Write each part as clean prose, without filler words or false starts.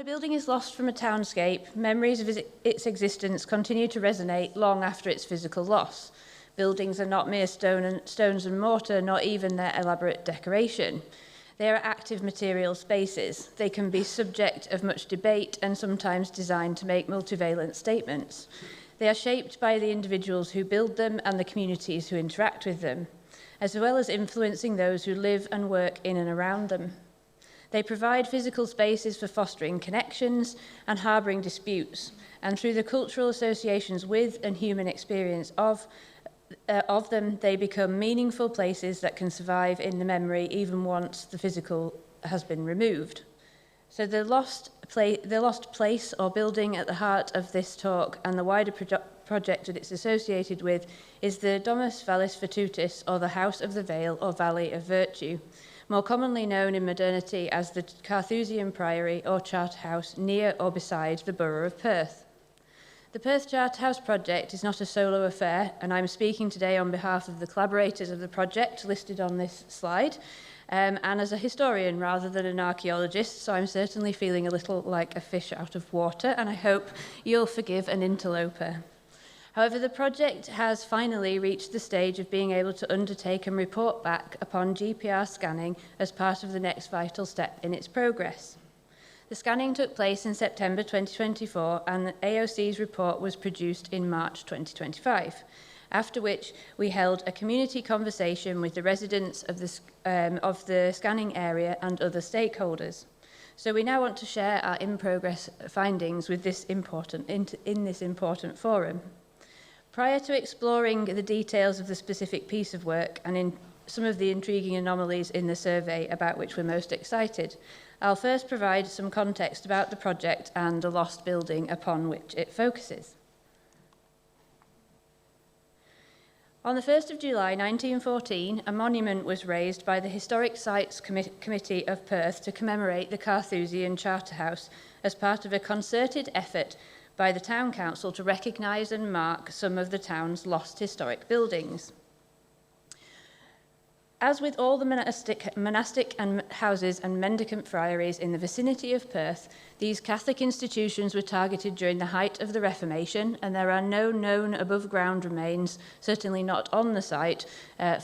building is lost from a townscape, memories of its existence continue to resonate long after its physical loss. Buildings are not mere stones and mortar, not even their elaborate decoration. They are active material spaces. They can be subject of much debate and sometimes designed to make multivalent statements. They are shaped by the individuals who build them and the communities who interact with them, as well as influencing those who live and work in and around them. They provide physical spaces for fostering connections and harbouring disputes, and through the cultural associations with and human experience of them, they become meaningful places that can survive in the memory even once the physical has been removed. So the lost place or building at the heart of this talk and the wider project that it's associated with is the Domus Vallis Virtutis, or the House of the Vale or Valley of Virtue, more commonly known in modernity as the Carthusian Priory or Charterhouse near or beside the borough of Perth. The Perth Charterhouse Project is not a solo affair, and I'm speaking today on behalf of the collaborators of the project listed on this slide, and as a historian rather than an archaeologist, so I'm certainly feeling a little like a fish out of water, and I hope you'll forgive an interloper. However, the project has finally reached the stage of being able to undertake and report back upon GPR scanning as part of the next vital step in its progress. The scanning took place in September 2024 and the AOC's report was produced in March 2025, after which we held a community conversation with the residents of the scanning area and other stakeholders. So we now want to share our in-progress findings with this in this important forum. Prior to exploring the details of the specific piece of work and in some of the intriguing anomalies in the survey about which we're most excited, I'll first provide some context about the project and the lost building upon which it focuses. On the 1st of July 1914, a monument was raised by the Historic Sites Committee of Perth to commemorate the Carthusian Charterhouse as part of a concerted effort by the Town Council to recognise and mark some of the town's lost historic buildings. As with all the monastic and houses and mendicant friaries in the vicinity of Perth, these Catholic institutions were targeted during the height of the Reformation, and there are no known above-ground remains, certainly not on the site,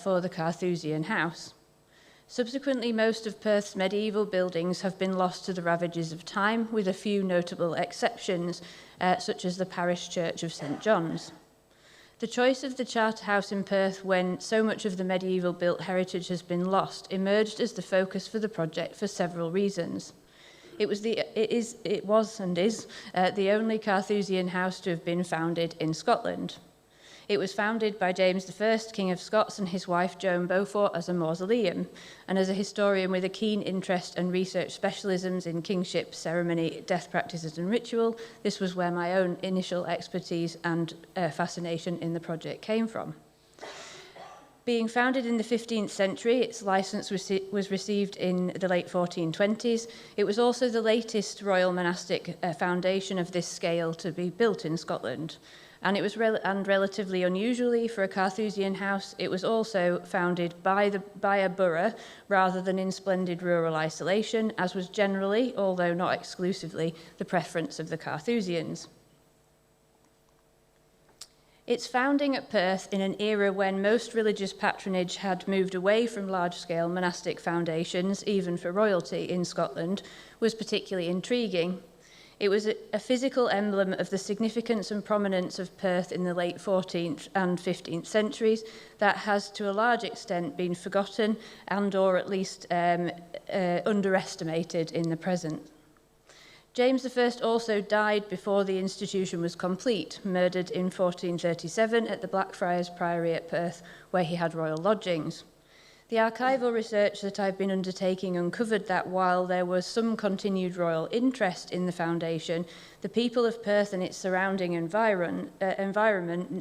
for the Carthusian house. Subsequently, most of Perth's medieval buildings have been lost to the ravages of time, with a few notable exceptions, such as the parish church of St John's. The choice of the Charterhouse in Perth, when so much of the medieval built heritage has been lost, emerged as the focus for the project for several reasons. It was the only Carthusian house to have been founded in Scotland. It was founded by James I, King of Scots, and his wife Joan Beaufort as a mausoleum, and as a historian with a keen interest and research specialisms in kingship, ceremony, death practices and ritual, this was where my own initial expertise and fascination in the project came from. Being founded in the 15th century, its licence was received in the late 1420s. It was also the latest royal monastic foundation of this scale to be built in Scotland. And it was relatively unusually for a Carthusian house, it was also founded by a borough rather than in splendid rural isolation, as was generally, although not exclusively, the preference of the Carthusians. Its founding at Perth in an era when most religious patronage had moved away from large-scale monastic foundations, even for royalty in Scotland, was particularly intriguing. It was a physical emblem of the significance and prominence of Perth in the late 14th and 15th centuries that has to a large extent been forgotten and or at least underestimated in the present. James I also died before the institution was complete, murdered in 1437 at the Blackfriars Priory at Perth, where he had royal lodgings. The archival research that I've been undertaking uncovered that while there was some continued royal interest in the foundation, the people of Perth and its surrounding environment,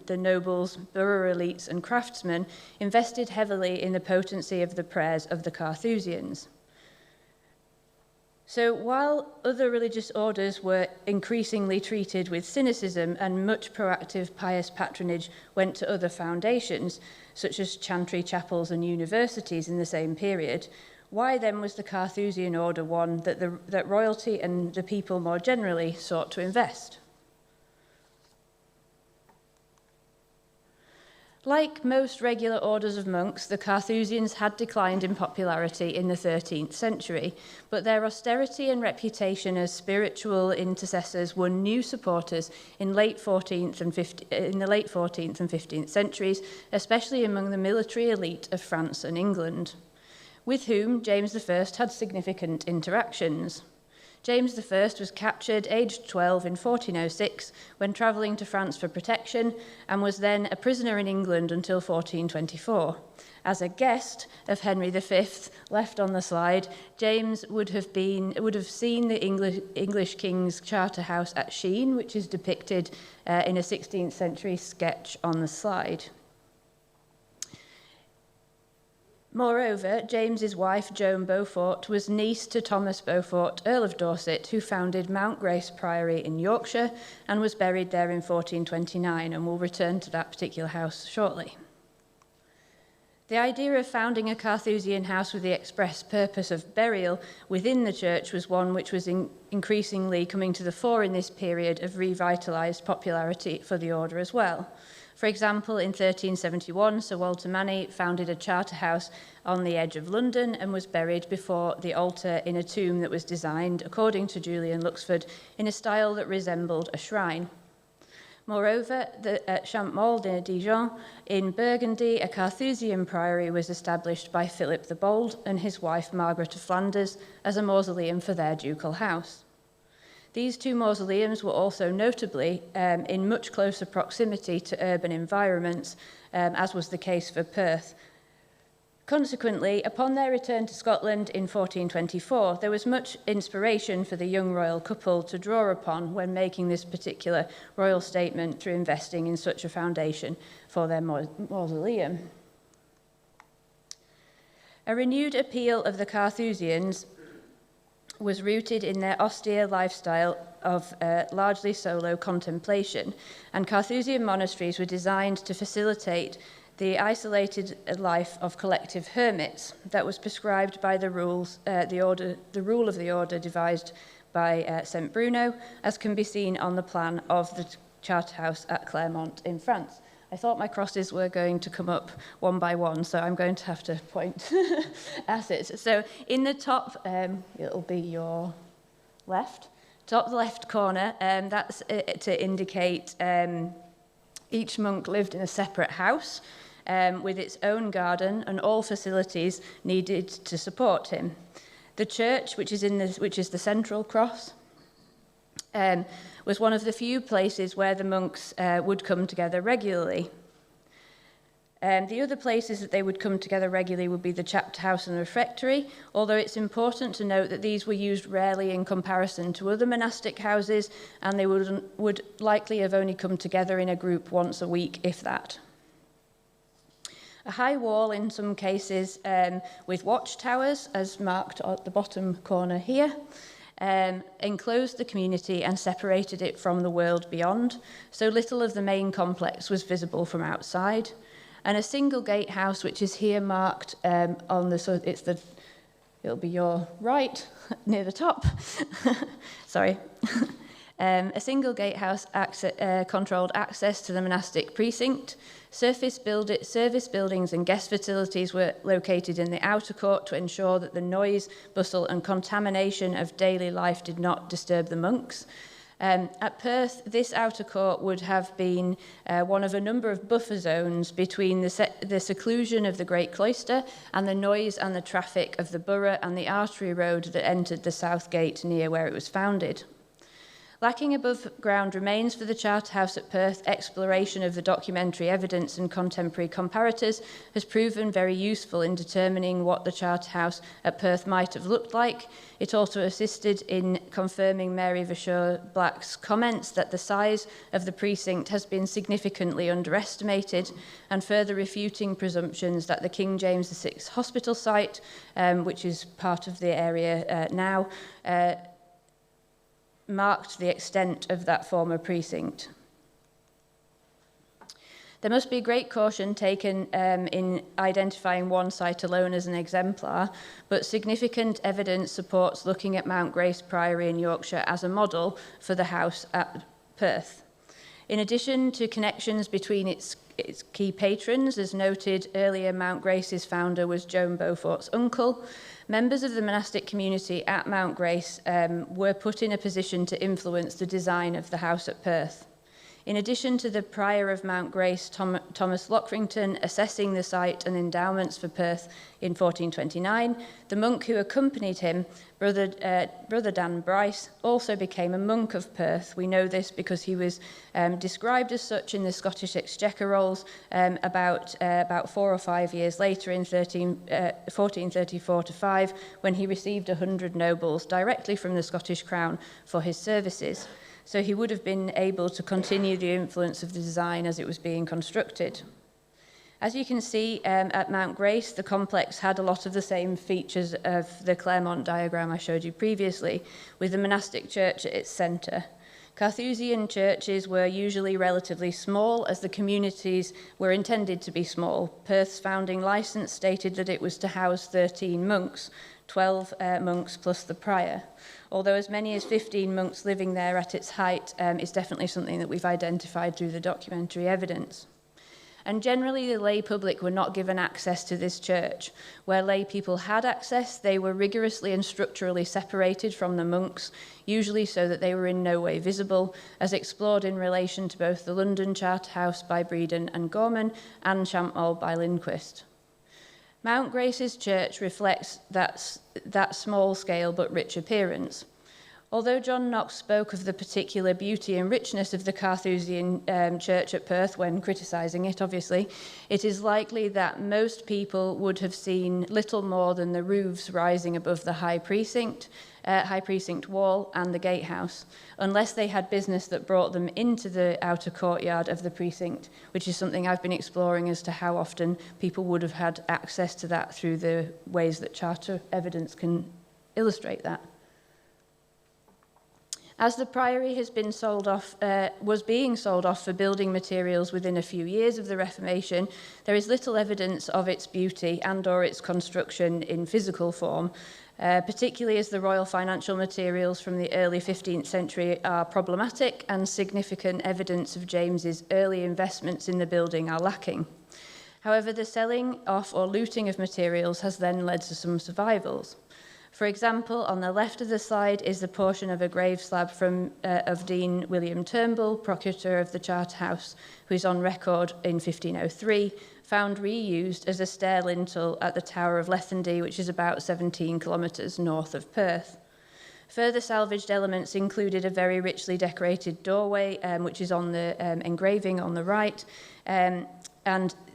the nobles, borough elites and craftsmen, invested heavily in the potency of the prayers of the Carthusians. So while other religious orders were increasingly treated with cynicism and much proactive pious patronage went to other foundations, such as chantry chapels and universities in the same period, Why then was the Carthusian order one that royalty and the people more generally sought to invest? Like most regular orders of monks, the Carthusians had declined in popularity in the 13th century, but their austerity and reputation as spiritual intercessors won new supporters in the late 14th and 15th centuries, especially among the military elite of France and England, with whom James I had significant interactions. James I was captured aged 12 in 1406 when travelling to France for protection and was then a prisoner in England until 1424. As a guest of Henry V, left on the slide, James would have seen the English king's Charterhouse at Sheen, which is depicted in a 16th century sketch on the slide. Moreover, James's wife, Joan Beaufort, was niece to Thomas Beaufort, Earl of Dorset, who founded Mount Grace Priory in Yorkshire and was buried there in 1429, and we'll return to that particular house shortly. The idea of founding a Carthusian house with the express purpose of burial within the church was one which was increasingly coming to the fore in this period of revitalised popularity for the order as well. For example, in 1371, Sir Walter Manny founded a Charterhouse on the edge of London and was buried before the altar in a tomb that was designed, according to Julian Luxford, in a style that resembled a shrine. Moreover, at Champmall-de-Dijon in Burgundy, a Carthusian priory was established by Philip the Bold and his wife Margaret of Flanders as a mausoleum for their ducal house. These two mausoleums were also notably in much closer proximity to urban environments, as was the case for Perth. Consequently, upon their return to Scotland in 1424, there was much inspiration for the young royal couple to draw upon when making this particular royal statement through investing in such a foundation for their mausoleum. A renewed appeal of the Carthusians was rooted in their austere lifestyle of largely solo contemplation, and Carthusian monasteries were designed to facilitate the isolated life of collective hermits that was prescribed by the rule of the order devised by St. Bruno, as can be seen on the plan of the Charterhouse at Clermont in France. I thought my crosses were going to come up one by one, so I'm going to have to point at it. So in the top, it'll be your left, top left corner, that's to indicate each monk lived in a separate house with its own garden and all facilities needed to support him. The church, which is the central cross, was one of the few places where the monks would come together regularly. The other places that they would come together regularly would be the chapter house and the refectory, although it's important to note that these were used rarely in comparison to other monastic houses, and they would likely have only come together in a group once a week, if that. A high wall in some cases with watchtowers, as marked at the bottom corner here, enclosed the community and separated it from the world beyond, so little of the main complex was visible from outside. And a single gatehouse, which is here marked on the, so it'll be your right, near the top. Sorry. A single gatehouse controlled access to the monastic precinct. Service buildings and guest facilities were located in the outer court to ensure that the noise, bustle and contamination of daily life did not disturb the monks. At Perth, this outer court would have been one of a number of buffer zones between the seclusion of the Great Cloister and the noise and the traffic of the borough and the artery road that entered the south gate near where it was founded. Lacking above ground remains for the Charterhouse at Perth, exploration of the documentary evidence and contemporary comparators has proven very useful in determining what the Charterhouse at Perth might have looked like. It also assisted in confirming Mary Vacheur Black's comments that the size of the precinct has been significantly underestimated, and further refuting presumptions that the King James VI hospital site, which is part of the area now, marked the extent of that former precinct. There must be great caution taken in identifying one site alone as an exemplar, but significant evidence supports looking at Mount Grace Priory in Yorkshire as a model for the house at Perth. In addition to connections between its key patrons, as noted earlier, Mount Grace's founder was Joan Beaufort's uncle. Members of the monastic community at Mount Grace were put in a position to influence the design of the house at Perth. In addition to the prior of Mount Grace, Thomas Lockrington, assessing the site and endowments for Perth in 1429, the monk who accompanied him, Brother Dan Bryce, also became a monk of Perth. We know this because he was described as such in the Scottish Exchequer Rolls about 4 or 5 years later in 1434-5, when he received 100 nobles directly from the Scottish Crown for his services. So he would have been able to continue the influence of the design as it was being constructed. As you can see, at Mount Grace, the complex had a lot of the same features of the Claremont diagram I showed you previously, with the monastic church at its centre. Carthusian churches were usually relatively small, as the communities were intended to be small. Perth's founding licence stated that it was to house 13 monks, 12 monks plus the prior. Although as many as 15 monks living there at its height is definitely something that we've identified through the documentary evidence. And generally the lay public were not given access to this church. Where lay people had access, they were rigorously and structurally separated from the monks, usually so that they were in no way visible, as explored in relation to both the London Charterhouse by Breedon and Gorman and Champmall by Lindquist. Mount Grace's church reflects that small scale but rich appearance. Although John Knox spoke of the particular beauty and richness of the Carthusian church at Perth when criticising it, obviously, it is likely that most people would have seen little more than the roofs rising above the high precinct wall and the gatehouse, unless they had business that brought them into the outer courtyard of the precinct, which is something I've been exploring as to how often people would have had access to that through the ways that charter evidence can illustrate that. As the priory has been was being sold off for building materials within a few years of the Reformation, there is little evidence of its beauty and/or its construction in physical form, particularly as the royal financial materials from the early 15th century are problematic and significant evidence of James's early investments in the building are lacking. However, the selling off or looting of materials has then led to some survivals. For example, on the left of the slide is the portion of a grave slab of Dean William Turnbull, Procurator of the Charterhouse, who is on record in 1503, found reused as a stair lintel at the Tower of Lethendy, which is about 17 kilometres north of Perth. Further salvaged elements included a very richly decorated doorway, which is on the engraving on the right, and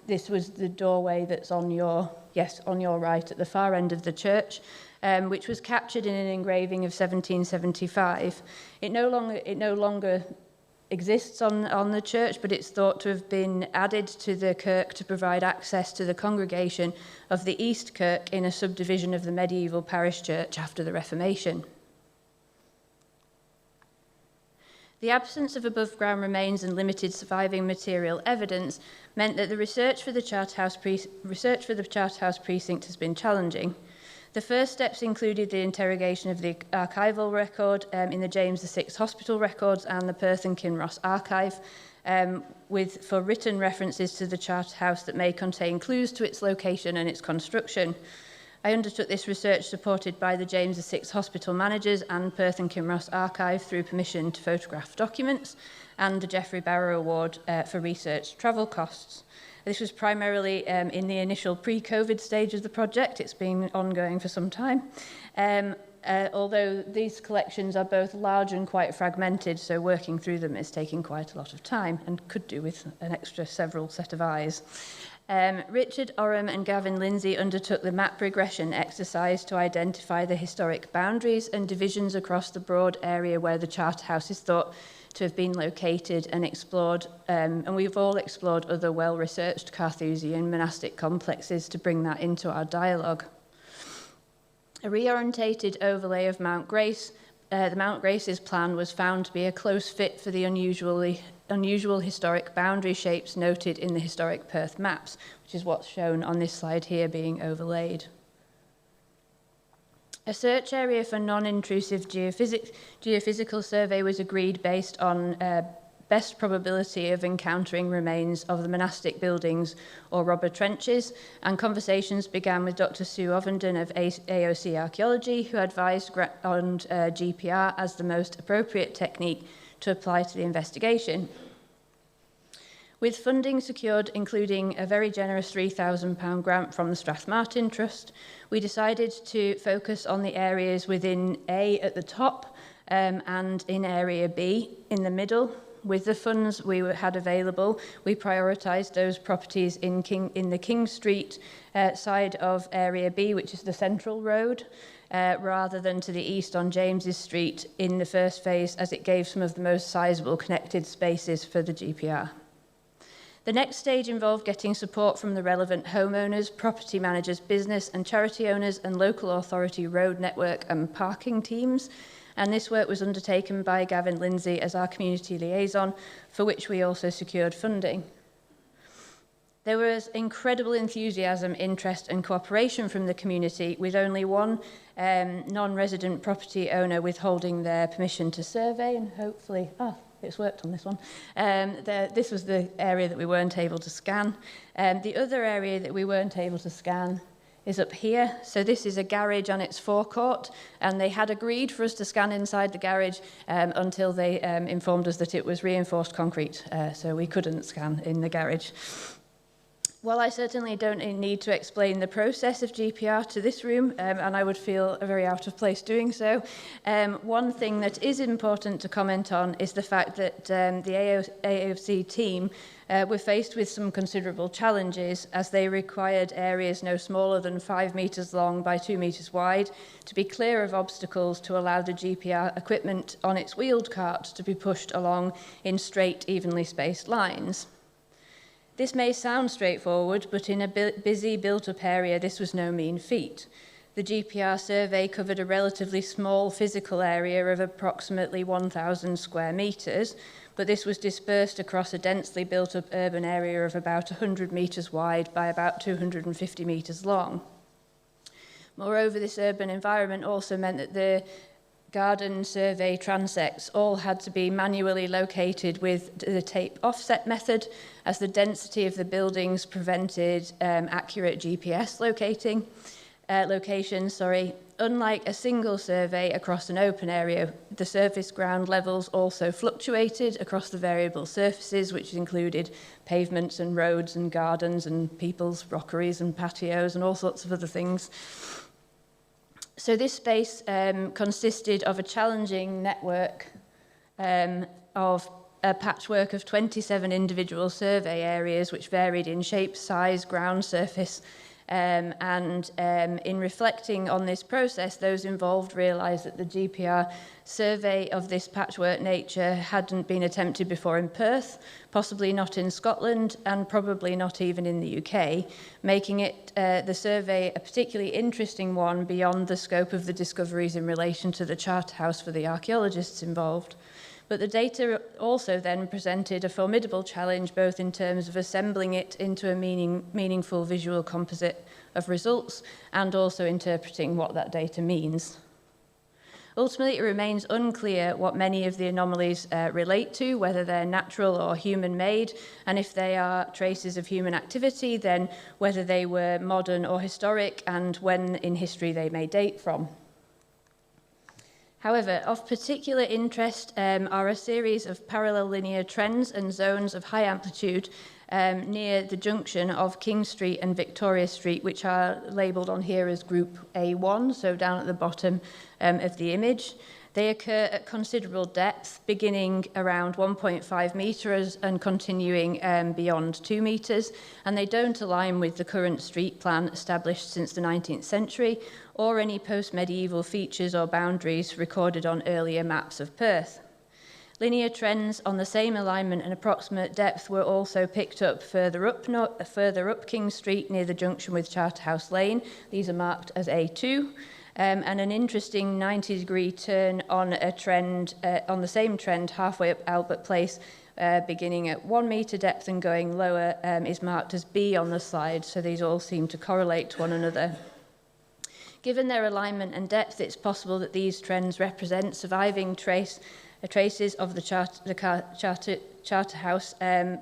this was the doorway that's on your right at the far end of the church, which was captured in an engraving of 1775. It no longer exists on the church, but it's thought to have been added to the kirk to provide access to the congregation of the East Kirk in a subdivision of the medieval parish church after the Reformation. The absence of above-ground remains and limited surviving material evidence meant that the research for the Charterhouse precinct has been challenging. The first steps included the interrogation of the archival record in the James VI Hospital records and the Perth and Kinross archive, for written references to the Charterhouse that may contain clues to its location and its construction. I undertook this research supported by the James VI Hospital managers and Perth and Kinross archive through permission to photograph documents and the Geoffrey Barrow Award for research travel costs. This was primarily in the initial pre-COVID stage of the project. It's been ongoing for some time. Although these collections are both large and quite fragmented, so working through them is taking quite a lot of time and could do with an extra several set of eyes. Richard, Oram and Gavin Lindsay undertook the map regression exercise to identify the historic boundaries and divisions across the broad area where the Charterhouse is thought to have been located and explored, and we've all explored other well-researched Carthusian monastic complexes to bring that into our dialogue. A reorientated overlay of Mount Grace, the Mount Grace's plan was found to be a close fit for the unusually unusual historic boundary shapes noted in the historic Perth maps, which is what's shown on this slide here being overlaid. A search area for non-intrusive geophysical survey was agreed based on best probability of encountering remains of the monastic buildings or robber trenches, and conversations began with Dr Sue Ovenden of AOC Archaeology, who advised on GPR as the most appropriate technique to apply to the investigation. With funding secured, including a very generous £3,000 grant from the Strathmartin Trust, we decided to focus on the areas within A at the top and in Area B in the middle. With the funds we had available, we prioritised those properties in the King Street side of Area B, which is the central road, rather than to the east on James's Street in the first phase, as it gave some of the most sizable connected spaces for the GPR. The next stage involved getting support from the relevant homeowners, property managers, business and charity owners, and local authority road network and parking teams. And this work was undertaken by Gavin Lindsay as our community liaison, for which we also secured funding. There was incredible enthusiasm, interest and cooperation from the community, with only one non-resident property owner withholding their permission to survey, and hopefully, it's worked on this one. This was the area that we weren't able to scan. The other area that we weren't able to scan is up here. So this is a garage on its forecourt, and they had agreed for us to scan inside the garage until they informed us that it was reinforced concrete, so we couldn't scan in the garage. While I certainly don't need to explain the process of GPR to this room, and I would feel very out of place doing so, one thing that is important to comment on is the fact that the AOC team were faced with some considerable challenges, as they required areas no smaller than 5 metres long by 2 metres wide to be clear of obstacles to allow the GPR equipment on its wheeled cart to be pushed along in straight, evenly spaced lines. This may sound straightforward, but in a busy, built-up area, this was no mean feat. The GPR survey covered a relatively small physical area of approximately 1,000 square metres, but this was dispersed across a densely built-up urban area of about 100 metres wide by about 250 metres long. Moreover, this urban environment also meant that the garden survey transects all had to be manually located with the tape offset method, as the density of the buildings prevented accurate GPS location. Unlike a single survey across an open area, the surface ground levels also fluctuated across the variable surfaces, which included pavements and roads and gardens and people's rockeries and patios and all sorts of other things. So this space consisted of a challenging network of a patchwork of 27 individual survey areas, which varied in shape, size, ground surface, and in reflecting on this process, those involved realised that the GPR survey of this patchwork nature hadn't been attempted before in Perth, possibly not in Scotland, and probably not even in the UK, making it the survey a particularly interesting one beyond the scope of the discoveries in relation to the Charterhouse for the archaeologists involved. But the data also then presented a formidable challenge, both in terms of assembling it into a meaningful visual composite of results and also interpreting what that data means. Ultimately, it remains unclear what many of the anomalies relate to, whether they're natural or human-made, and if they are traces of human activity, then whether they were modern or historic, and when in history they may date from. However, of particular interest are a series of parallel linear trends and zones of high amplitude near the junction of King Street and Victoria Street, which are labelled on here as Group A1, so down at the bottom of the image. They occur at considerable depth, beginning around 1.5 metres and continuing beyond 2 metres, and they don't align with the current street plan established since the 19th century, or any post-medieval features or boundaries recorded on earlier maps of Perth. Linear trends on the same alignment and approximate depth were also picked up further up King Street near the junction with Charterhouse Lane. These are marked as A2. and an interesting 90-degree turn on a trend, on the same trend halfway up Albert Place, beginning at 1 metre depth and going lower, is marked as B on the slide, so these all seem to correlate to one another. Given their alignment and depth, it's possible that these trends represent surviving traces of the Charterhouse,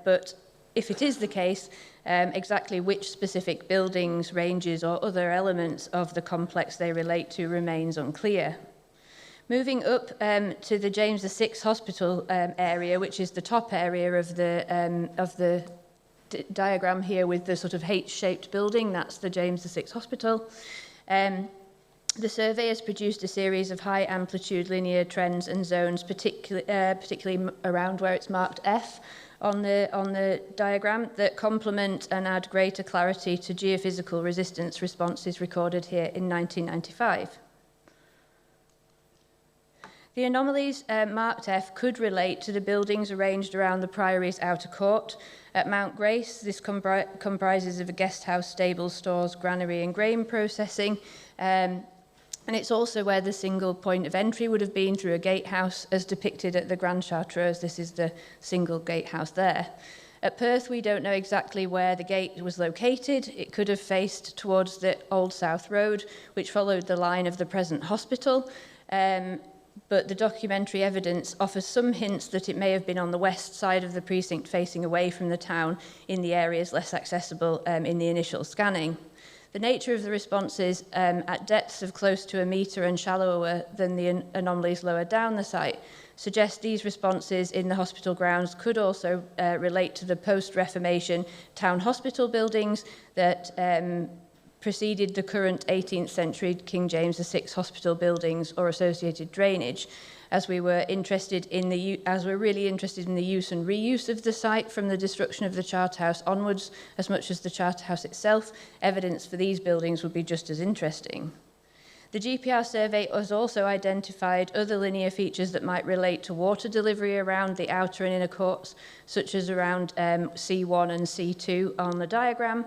but if it is the case, exactly which specific buildings, ranges or other elements of the complex they relate to remains unclear. Moving up to the James VI Hospital area, which is the top area of the diagram here with the sort of H-shaped building, that's the James VI Hospital. The survey has produced a series of high amplitude linear trends and zones, particularly around where it's marked F on the diagram, that complement and add greater clarity to geophysical resistance responses recorded here in 1995. The anomalies marked F could relate to the buildings arranged around the priory's outer court. At Mount Grace, this comprises of a guest house, stables, stores, granary and grain processing. And it's also where the single point of entry would have been through a gatehouse, as depicted at the Grand Chartreuse. This is the single gatehouse there. At Perth, we don't know exactly where the gate was located. It could have faced towards the Old South Road, which followed the line of the present hospital. But the documentary evidence offers some hints that it may have been on the west side of the precinct facing away from the town in the areas less accessible in the initial scanning. The nature of the responses at depths of close to 1 metre and shallower than the anomalies lower down the site suggest these responses in the hospital grounds could also relate to the post-Reformation town hospital buildings that preceded the current 18th century King James VI hospital buildings or associated drainage, as we were really interested in the use and reuse of the site from the destruction of the Charterhouse onwards, as much as the Charterhouse itself. Evidence for these buildings would be just as interesting. The GPR survey has also identified other linear features that might relate to water delivery around the outer and inner courts, such as around C1 and C2 on the diagram.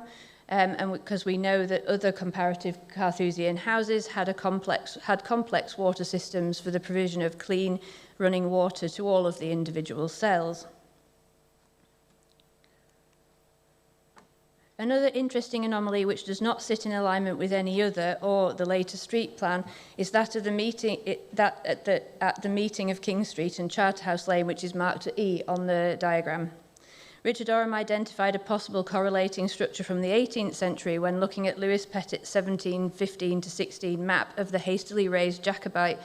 And because we know that other comparative Carthusian houses had complex water systems for the provision of clean running water to all of the individual cells. Another interesting anomaly which does not sit in alignment with any other or the later street plan is that of the meeting at the meeting of King Street and Charterhouse Lane, which is marked E on the diagram. Richard Oram identified a possible correlating structure from the 18th century when looking at Lewis Pettit's 1715-16 map of the hastily raised Jacobite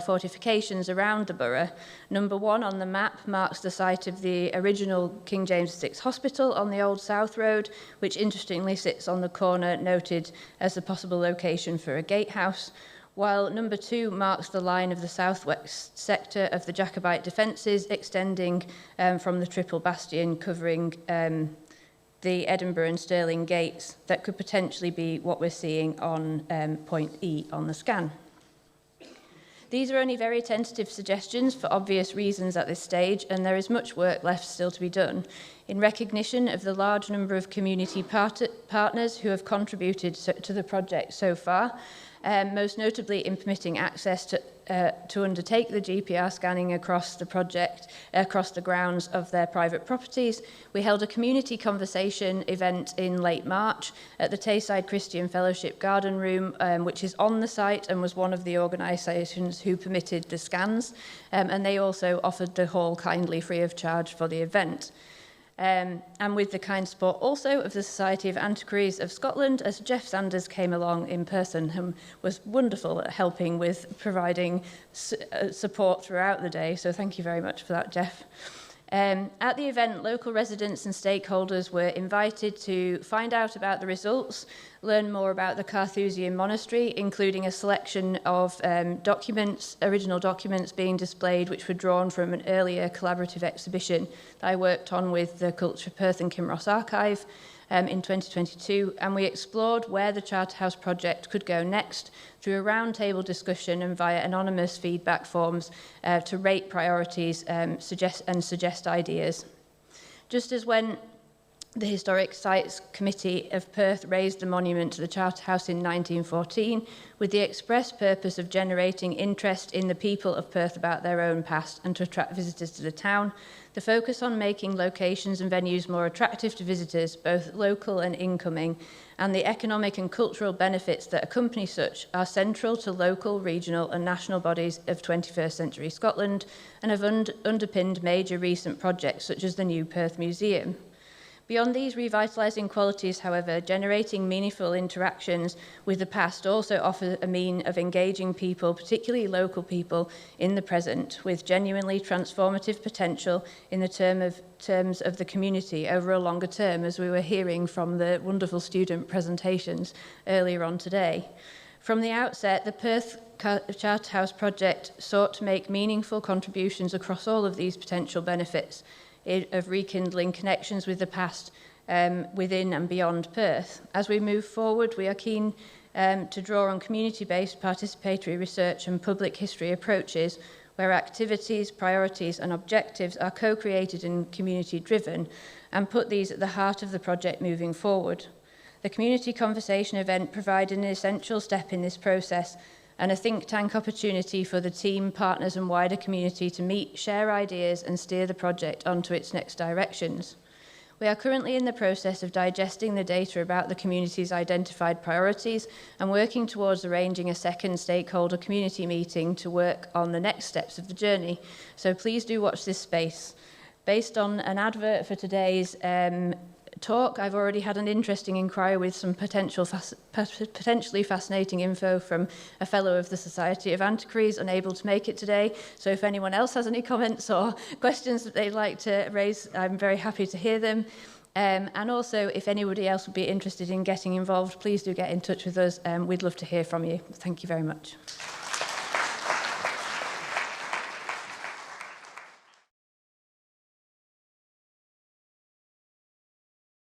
fortifications around the borough. Number 1 on the map marks the site of the original King James VI Hospital on the Old South Road, which interestingly sits on the corner noted as a possible location for a gatehouse, while number 2 marks the line of the southwest sector of the Jacobite defences, extending from the Triple Bastion, covering the Edinburgh and Stirling gates. That could potentially be what we're seeing on point E on the scan. These are only very tentative suggestions for obvious reasons at this stage, and there is much work left still to be done. In recognition of the large number of community partners who have contributed to the project so far, most notably in permitting access to undertake the GPR scanning across the project, across the grounds of their private properties. We held a community conversation event in late March at the Tayside Christian Fellowship Garden Room, which is on the site and was one of the organisations who permitted the scans, and they also offered the hall kindly free of charge for the event. And with the kind support also of the Society of Antiquaries of Scotland, as Jeff Sanders came along in person and was wonderful at helping with providing support throughout the day. So thank you very much for that, Jeff. At the event, local residents and stakeholders were invited to find out about the results, learn more about the Carthusian monastery, including a selection of original documents being displayed, which were drawn from an earlier collaborative exhibition that I worked on with the Culture Perth and Kinross Archive in 2022, and we explored where the Charterhouse Project could go next through a roundtable discussion and via anonymous feedback forms to rate priorities suggest ideas. Just as when The Historic Sites Committee of Perth raised the monument to the Charterhouse in 1914 with the express purpose of generating interest in the people of Perth about their own past and to attract visitors to the town. The focus on making locations and venues more attractive to visitors, both local and incoming, and the economic and cultural benefits that accompany such are central to local, regional and national bodies of 21st century Scotland and have underpinned major recent projects such as the new Perth Museum. Beyond these revitalising qualities, however, generating meaningful interactions with the past also offers a mean of engaging people, particularly local people, in the present, with genuinely transformative potential in the terms of the community over a longer term, as we were hearing from the wonderful student presentations earlier on today. From the outset, the Perth Charterhouse Project sought to make meaningful contributions across all of these potential benefits of rekindling connections with the past within and beyond Perth. As we move forward, we are keen to draw on community-based participatory research and public history approaches where activities, priorities and objectives are co-created and community-driven and put these at the heart of the project moving forward. The community conversation event provided an essential step in this process and a think tank opportunity for the team, partners and wider community to meet, share ideas and steer the project onto its next directions. We are currently in the process of digesting the data about the community's identified priorities and working towards arranging a second stakeholder community meeting to work on the next steps of the journey. So please do watch this space. Based on an advert for today's talk, I've already had an interesting inquiry with some potentially fascinating info from a fellow of the Society of Antiquaries unable to make it today. So if anyone else has any comments or questions that they'd like to raise, I'm very happy to hear them. And also, if anybody else would be interested in getting involved, please do get in touch with us. We'd love to hear from you. Thank you very much.